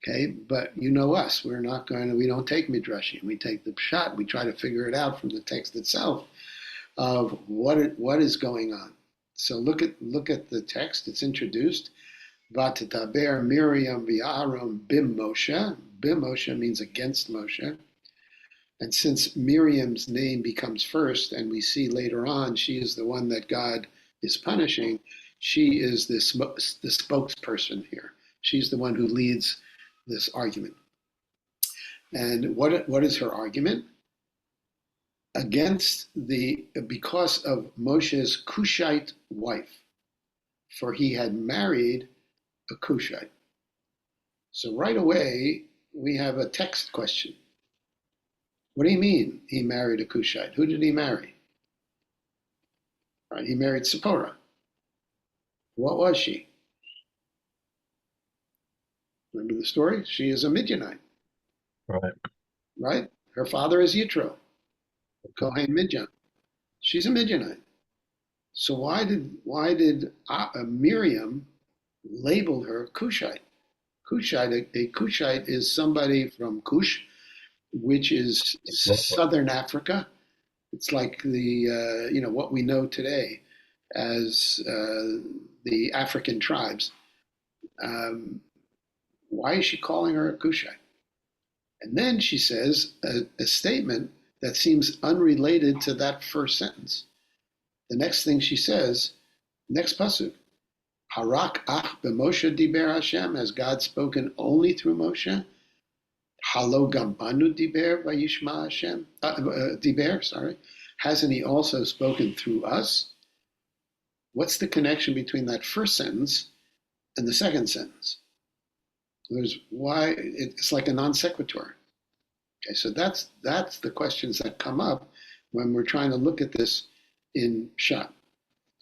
Okay, but you know us. We don't take midrashim. We take the pshat. We try to figure it out from the text itself of what is going on. So look at the text. It's introduced. Vatitaber Miriam v'Aaron bim Moshe. Bim Moshe means against Moshe. And since Miriam's name becomes first, and we see later on she is the one that God is punishing, she is the spokesperson here. She's the one who leads this argument. And what is her argument? Because of Moshe's Cushite wife, for he had married a Cushite. So right away, we have a text question. What do you mean he married a Cushite? Who did he marry? Right, he married Zipporah. What was she? Remember the story? She is a Midianite. Right. Right? Her father is Yitro, Kohen Midian. She's a Midianite. So why did Miriam label her Cushite? A Cushite is somebody from Cush, which is southern Africa. It's like the what we know today as the African tribes. Why is she calling her a Cushite? And then she says a statement that seems unrelated to that first sentence. The next thing she says, next pasuk, Harak ach b'Moshe diber Hashem, has God spoken only through Moshe? Halo gambanu diber vayishma Hashem, diber, sorry. Hasn't he also spoken through us? What's the connection between that first sentence and the second sentence? It's like a non sequitur. Okay, so that's the questions that come up when we're trying to look at this in Pshat.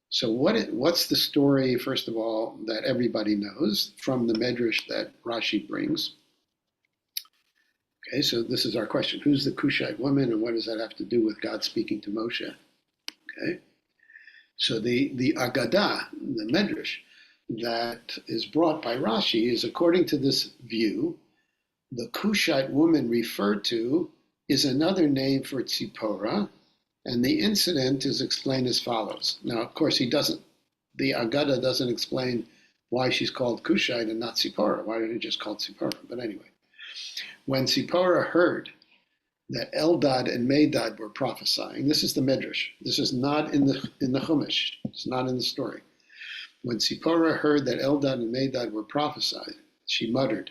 So what's the story, first of all, that everybody knows from the Medrash that Rashi brings? Okay, so this is our question. Who's the Cushite woman, and what does that have to do with God speaking to Moshe? Okay, so the Agadah, the Medrash, that is brought by Rashi is, according to this view, the Cushite woman referred to is another name for Tzipporah, and the incident is explained as follows. Now, of course, the Agadah doesn't explain why she's called Cushite and not Tzipporah. Why didn't he just call Tzipporah? But anyway, when Tzipporah heard that Eldad and Medad were prophesying, this is the Medrash. This is not in the Chumash. It's not in the story. When Tzipporah heard that Eldad and Medad were prophesied, she muttered,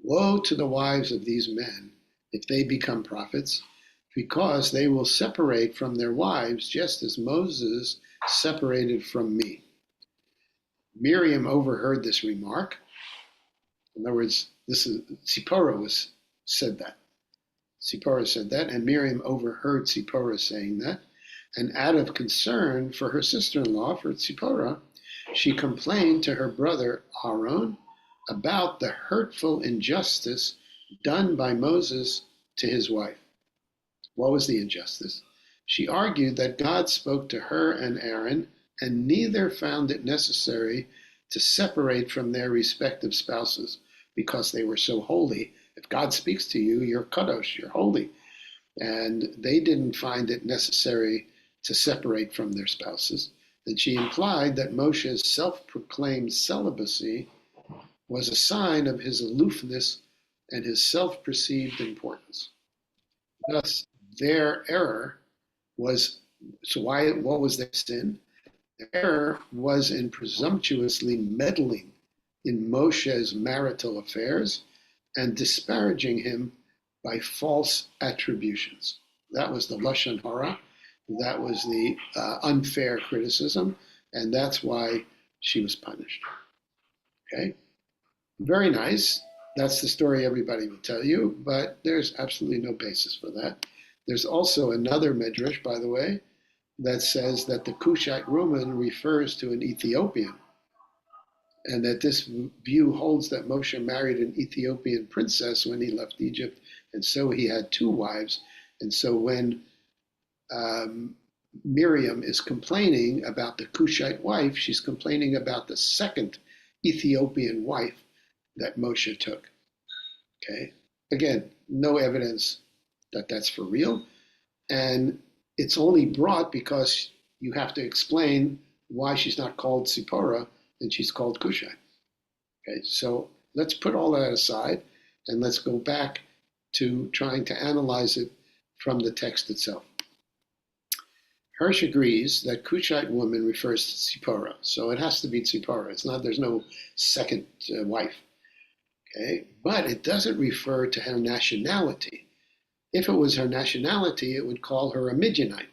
"Woe to the wives of these men if they become prophets, because they will separate from their wives just as Moses separated from me." Miriam overheard this remark. In other words, Tzipporah said that. Tzipporah said that, and Miriam overheard Tzipporah saying that. And out of concern for her sister-in-law, for Tzipporah, she complained to her brother Aaron about the hurtful injustice done by Moses to his wife. What was the injustice? She argued that God spoke to her and Aaron, and neither found it necessary to separate from their respective spouses because they were so holy. If God speaks to you, you're kadosh, you're holy. And they didn't find it necessary to separate from their spouses. And she implied that Moshe's self-proclaimed celibacy was a sign of his aloofness and his self-perceived importance. Thus, their error was, what was their sin? Their error was in presumptuously meddling in Moshe's marital affairs and disparaging him by false attributions. That was the Lashon Hara. That was the unfair criticism, and that's why she was punished. Okay? Very nice. That's the story everybody will tell you, but there's absolutely no basis for that. There's also another Midrash, by the way, that says that the Cushite woman refers to an Ethiopian, and that this view holds that Moshe married an Ethiopian princess when he left Egypt, and so he had two wives. And so when Miriam is complaining about the Cushite wife, she's complaining about the second Ethiopian wife that Moshe took. Okay. Again, no evidence that that's for real. And it's only brought because you have to explain why she's not called Zipporah and she's called Cushite. Okay, so let's put all that aside and let's go back to trying to analyze it from the text itself. Hirsch agrees that Cushite woman refers to Zipporah, so it has to be Zipporah. It's not. There's no second wife. Okay, but it doesn't refer to her nationality. If it was her nationality, it would call her a Midianite,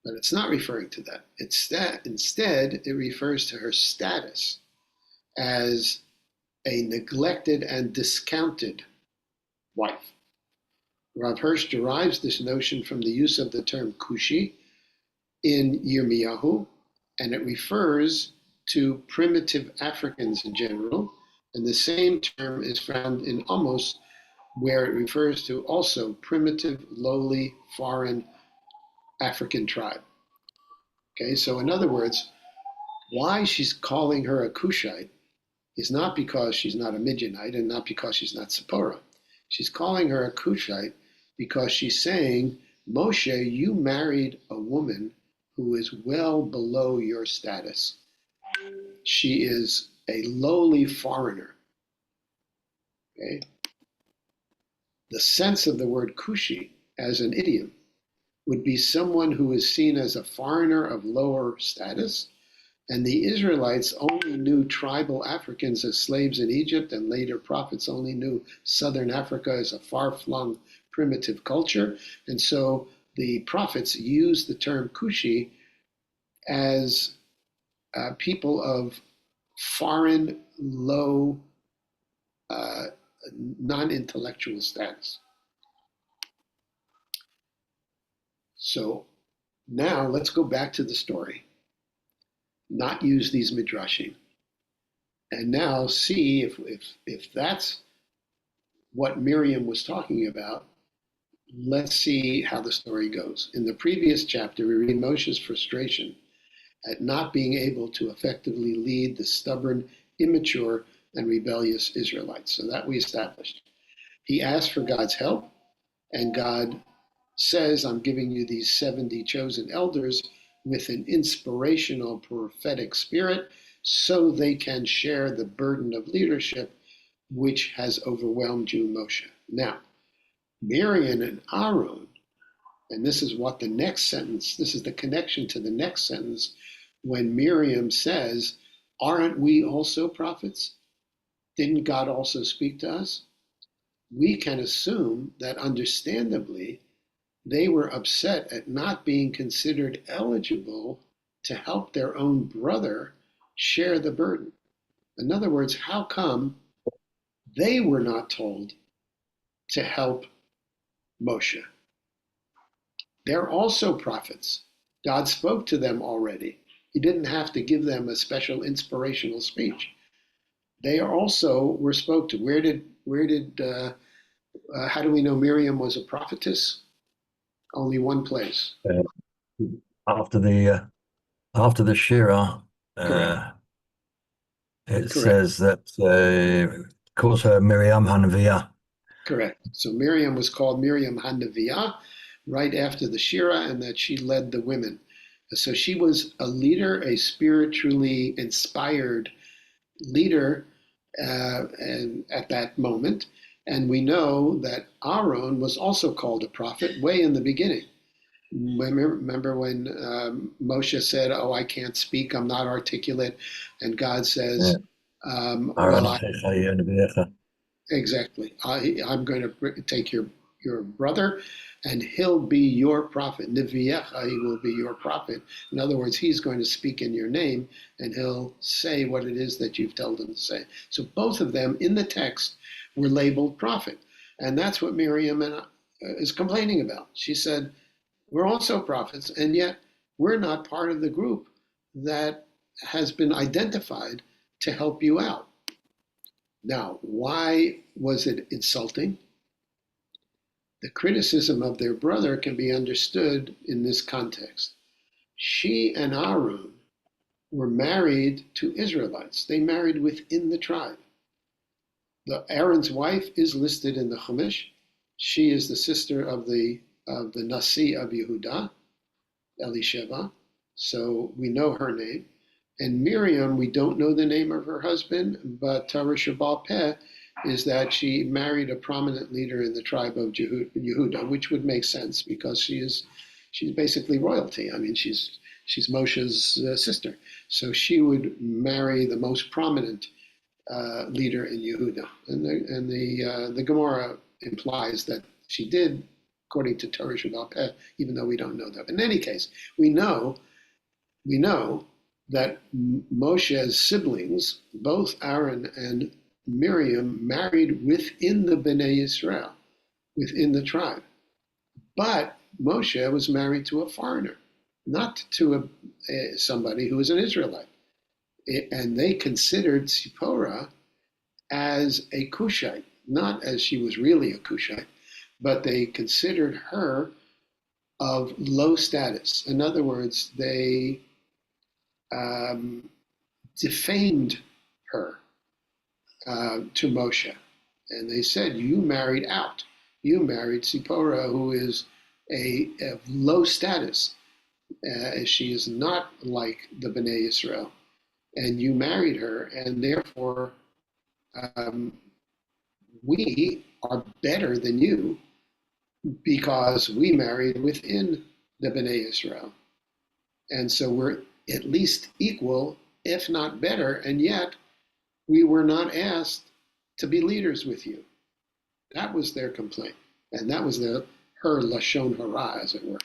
but it's not referring to that. Instead, it refers to her status as a neglected and discounted wife. Rav Hirsch derives this notion from the use of the term Cushi in Yirmiyahu, and it refers to primitive Africans in general, and the same term is found in Amos, where it refers to also primitive, lowly, foreign African tribe. Okay, so in other words, why she's calling her a Cushite is not because she's not a Midianite and not because she's not Zipporah. She's calling her a Cushite because she's saying, Moshe, you married a woman who is well below your status. She is a lowly foreigner. Okay? The sense of the word Cushi as an idiom would be someone who is seen as a foreigner of lower status, and the Israelites only knew tribal Africans as slaves in Egypt, and later prophets only knew southern Africa as a far-flung primitive culture, and so the prophets used the term Cushi as people of foreign, low, non-intellectual status. So now let's go back to the story, not use these midrashim, and now see if that's what Miriam was talking about. Let's see how the story goes. In the previous chapter, we read Moshe's frustration at not being able to effectively lead the stubborn, immature, and rebellious Israelites. So that we established. He asked for God's help, and God says, I'm giving you these 70 chosen elders with an inspirational prophetic spirit so they can share the burden of leadership which has overwhelmed you, Moshe. Now, Miriam and Aaron, and this is what the next sentence, this is the connection to the next sentence, when Miriam says, aren't we also prophets? Didn't God also speak to us? We can assume that understandably, they were upset at not being considered eligible to help their own brother share the burden. In other words, how come they were not told to help Moshe? They're also prophets. God spoke to them already. He didn't have to give them a special inspirational speech. They also were spoke to. How do we know Miriam was a prophetess? Only one place. After the Shira, Correct. it Correct. says that calls her Miriam Hanaviyah. Correct. So Miriam was called Miriam Hanaviyah right after the Shira, and that she led the women. So she was a leader, a spiritually inspired leader and at that moment. And we know that Aaron was also called a prophet way in the beginning. Remember when Moshe said, oh, I can't speak, I'm not articulate. And God says, exactly. I'm going to take your brother and he'll be your prophet. Niviyecha, he will be your prophet. In other words, he's going to speak in your name and he'll say what it is that you've told him to say. So both of them in the text were labeled prophet. And that's what Miriam is complaining about. She said, we're also prophets, and yet we're not part of the group that has been identified to help you out. Now, why was it insulting? The criticism of their brother can be understood in this context. She and Aaron were married to Israelites. They married within the tribe. Aaron's wife is listed in the Chumash. She is the sister of the Nasi of Yehuda, Elisheva. So we know her name. And Miriam, we don't know the name of her husband, but Torah Shebal Peh is that she married a prominent leader in the tribe of Yehuda, which would make sense because she's basically royalty. I mean, she's Moshe's sister, so she would marry the most prominent leader in Yehuda, and the Gemara implies that she did, according to Torah Shebal Peh, even though we don't know that. In any case, we know that Moshe's siblings, both Aaron and Miriam, married within the Bnei Yisrael, within the tribe. But Moshe was married to a foreigner, not to somebody who was an Israelite. And they considered Zipporah as a Cushite, not as she was really a Cushite, but they considered her of low status. In other words, they defamed her to Moshe. And they said, you married out. You married Zipporah, who is of low status. She is not like the Bnei Israel. And you married her, and therefore we are better than you because we married within the Bnei Israel. And so we're at least equal, if not better, and yet we were not asked to be leaders with you. That was their complaint. And that was her Lashon Hara, as it were.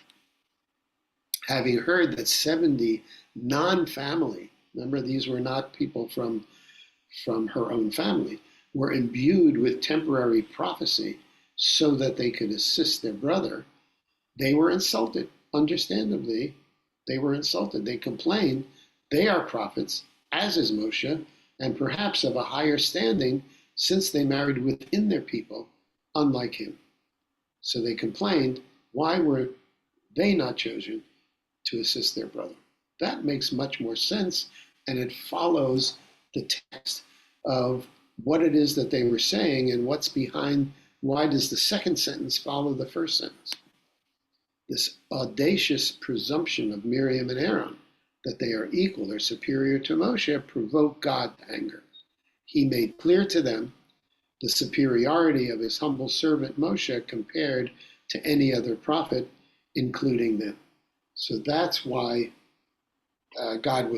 Having heard that 70 non-family, remember these were not people from her own family, were imbued with temporary prophecy so that they could assist their brother, they were insulted. Understandably, they were insulted. They complained. They are prophets, as is Moshe, and perhaps of a higher standing since they married within their people, unlike him. So they complained, why were they not chosen to assist their brother? That makes much more sense, and it follows the text of what it is that they were saying and what's behind. Why does the second sentence follow the first sentence? This audacious presumption of Miriam and Aaron that they are equal or superior to Moshe provoked God to anger. He made clear to them the superiority of his humble servant Moshe compared to any other prophet, including them. So that's why God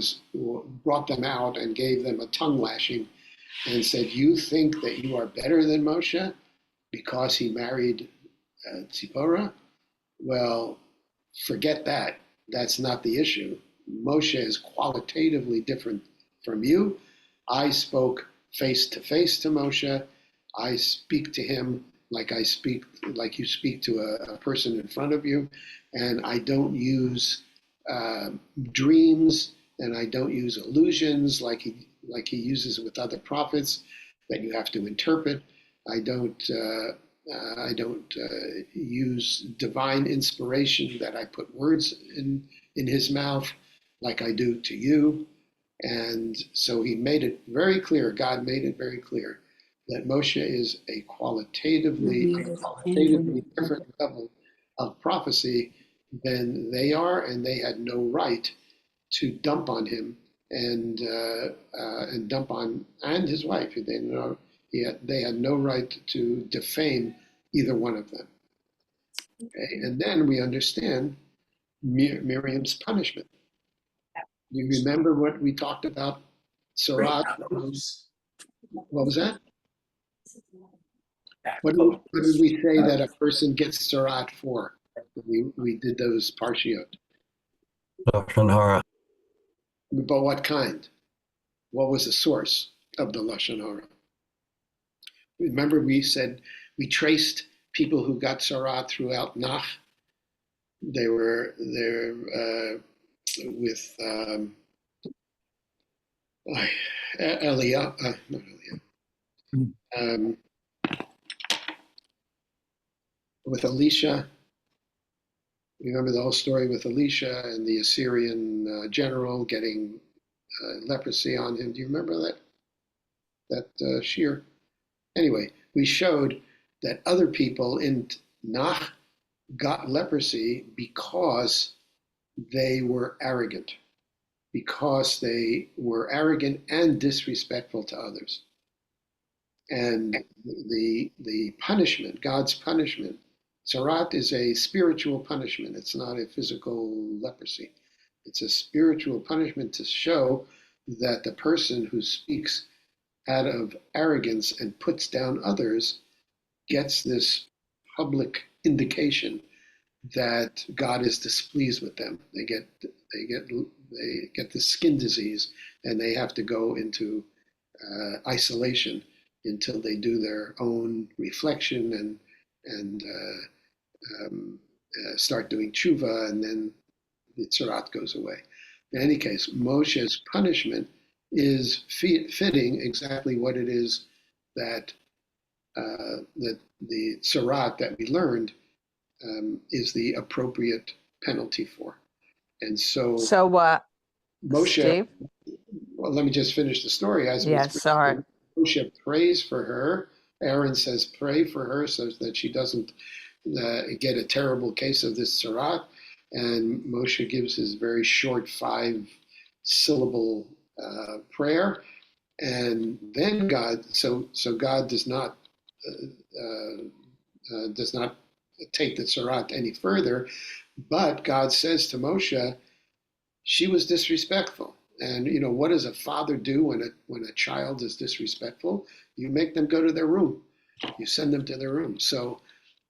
brought them out and gave them a tongue lashing and said, you think that you are better than Moshe because he married Zipporah? Well, forget that. That's not the issue. Moshe is qualitatively different from you. I spoke face to face to Moshe. I speak to him like you speak to a person in front of you, and I don't use dreams and I don't use illusions like he uses with other prophets that you have to interpret. I don't use divine inspiration that I put words in his mouth like I do to you. And so he made it very clear, God made it very clear that Moshe is a qualitatively different level of prophecy than they are, and they had no right to dump on him and dump on and his wife. They had no right to defame either one of them. Okay? And then we understand Miriam's punishment. You remember what we talked about? Sarat. What was that? What did we say that a person gets Sarat for? We did those Parshiot. Lashon Hara. But what kind? What was the source of the Lashon Hara? Remember we said we traced people who got Sarat throughout Nach. They were there with Eliah, not Eliah, with Elisha. Remember the whole story with Elisha and the Assyrian general getting leprosy on him. Do you remember that shir? Anyway, we showed that other people in Nach got leprosy because they were arrogant, and disrespectful to others. And the punishment, God's punishment, Sarat is a spiritual punishment. It's not a physical leprosy. It's a spiritual punishment to show that the person who speaks out of arrogance and puts down others gets this public indication that God is displeased with them. They get the skin disease, and they have to go into isolation until they do their own reflection and start doing tshuva, and then the tzarat goes away. In any case, Moshe's punishment is fitting exactly what it is that that the tzarat that we learned is the appropriate penalty for. And so, Moshe, Steve? well, let me just finish the story. As Sorry. Moshe prays for her. Aaron says, pray for her so that she doesn't get a terrible case of this tzarat. And Moshe gives his very short 5-syllable prayer. And then God does not take the tzarat any further, but God says to Moshe, she was disrespectful. And what does a father do when a child is disrespectful? You make them go to their room. You send them to their room. So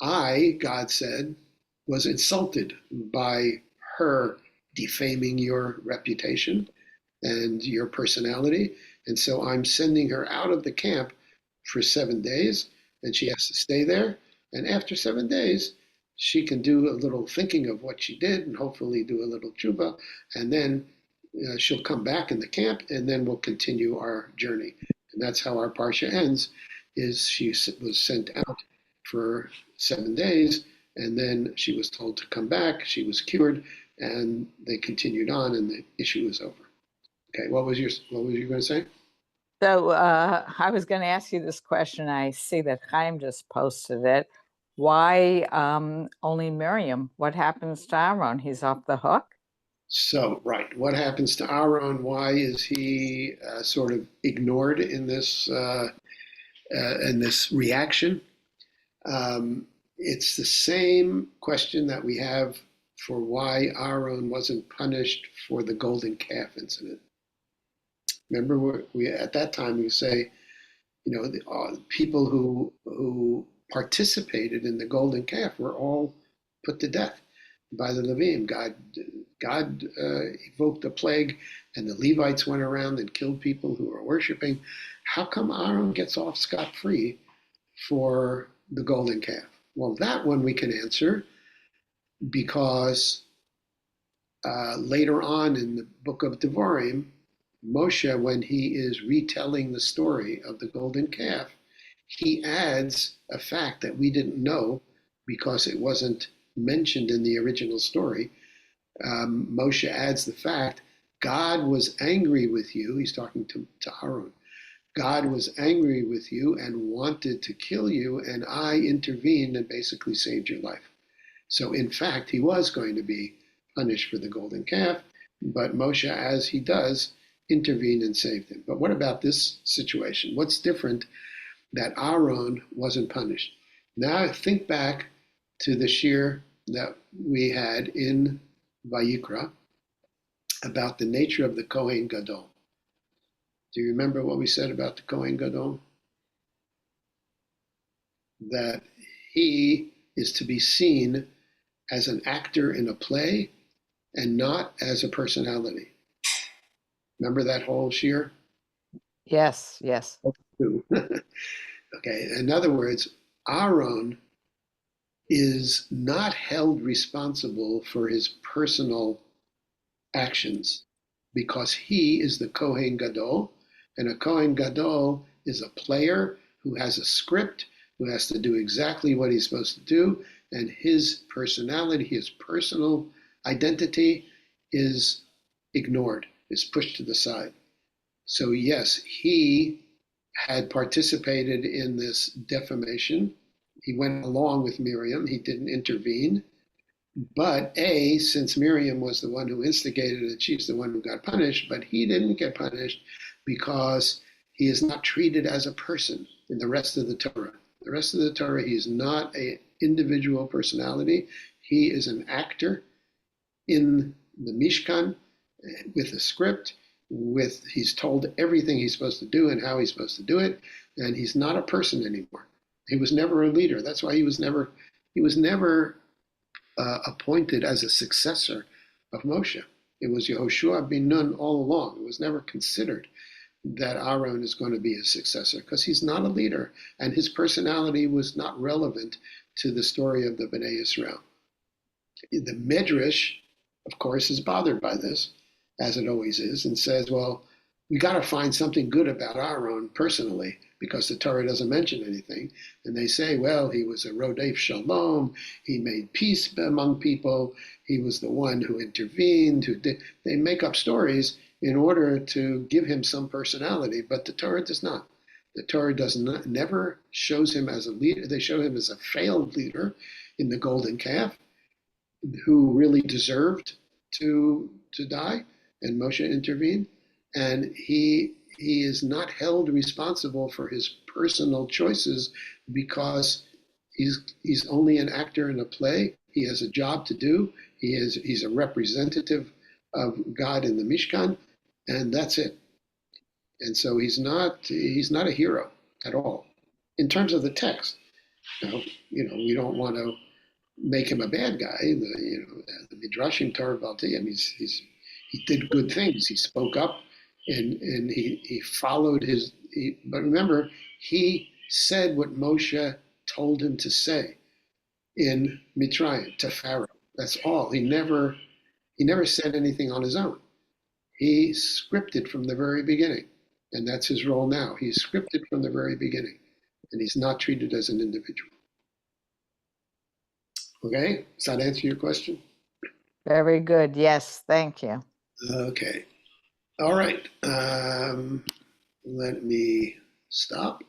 God said, was insulted by her defaming your reputation and your personality. And so I'm sending her out of the camp for 7 days, and she has to stay there. And after 7 days, she can do a little thinking of what she did and hopefully do a little tshuva. And then she'll come back in the camp, and then we'll continue our journey. And that's how our parsha ends, is she was sent out for 7 days, and then she was told to come back. She was cured, and they continued on, and the issue was over. Okay, what was you going to say? So I was going to ask you this question. I see that Chaim just posted it. Why only Miriam? What happens to Aaron? He's off the hook? So, right. What happens to Aaron? Why is he sort of ignored in this reaction? It's the same question that we have for why Aaron wasn't punished for the golden calf incident. Remember, we at that time we say, the people who participated in the golden calf were all put to death by the Levim. God evoked a plague, and the Levites went around and killed people who were worshiping. How come Aaron gets off scot-free for the golden calf? Well, that one we can answer because later on in the book of Devarim, Moshe, when he is retelling the story of the golden calf, he adds a fact that we didn't know because it wasn't mentioned in the original story. Moshe adds the fact, God was angry with you. He's talking to Aaron. God was angry with you and wanted to kill you, and I intervened and basically saved your life. So in fact, he was going to be punished for the golden calf, but Moshe, as he does, intervened and saved him. But what about this situation? What's different that Aaron wasn't punished? Now think back to the shir that we had in Vayikra about the nature of the Kohen Gadol. Do you remember what we said about the Kohen Gadol? That he is to be seen as an actor in a play and not as a personality. Remember that whole shir? Yes. Okay, in other words, Aaron is not held responsible for his personal actions because he is the Kohen Gadol, and a Kohen Gadol is a player who has a script, who has to do exactly what he's supposed to do, and his personality, his personal identity is ignored, is pushed to the side. So yes, he had participated in this defamation. He went along with Miriam. He didn't intervene. But since Miriam was the one who instigated it, she's the one who got punished, but he didn't get punished because he is not treated as a person in the rest of the Torah. The rest of the Torah, he is not an individual personality. He is an actor in the Mishkan with a script, he's told everything he's supposed to do and how he's supposed to do it, and he's not a person anymore. He was never a leader. That's why he was never appointed as a successor of Moshe. It was Yehoshua bin Nun all along. It was never considered that Aaron is going to be a successor because he's not a leader, and his personality was not relevant to the story of the Bnei Israel. The Medrash, of course, is bothered by this, as it always is, and says, well, we got to find something good about Aaron personally, because the Torah doesn't mention anything. And they say, well, he was a Rodef Shalom, he made peace among people, he was the one who intervened, they make up stories in order to give him some personality, but the Torah does not. The Torah never shows him as a leader. They show him as a failed leader in the golden calf, who really deserved to die, and Moshe intervened, and he is not held responsible for his personal choices because he's only an actor in a play. He has a job to do. He's a representative of God in the Mishkan, and that's it. And so he's not a hero at all in terms of the text. Now, we don't want to make him a bad guy. The Midrashim Torah Balti, he did good things. He spoke up and he followed but remember, he said what Moshe told him to say in Mitzrayim to Pharaoh. That's all. He never said anything on his own. He scripted from the very beginning, and that's his role now. He's scripted from the very beginning, and he's not treated as an individual. Okay, does that answer your question? Very good. Yes, thank you. Okay. All right. Let me stop.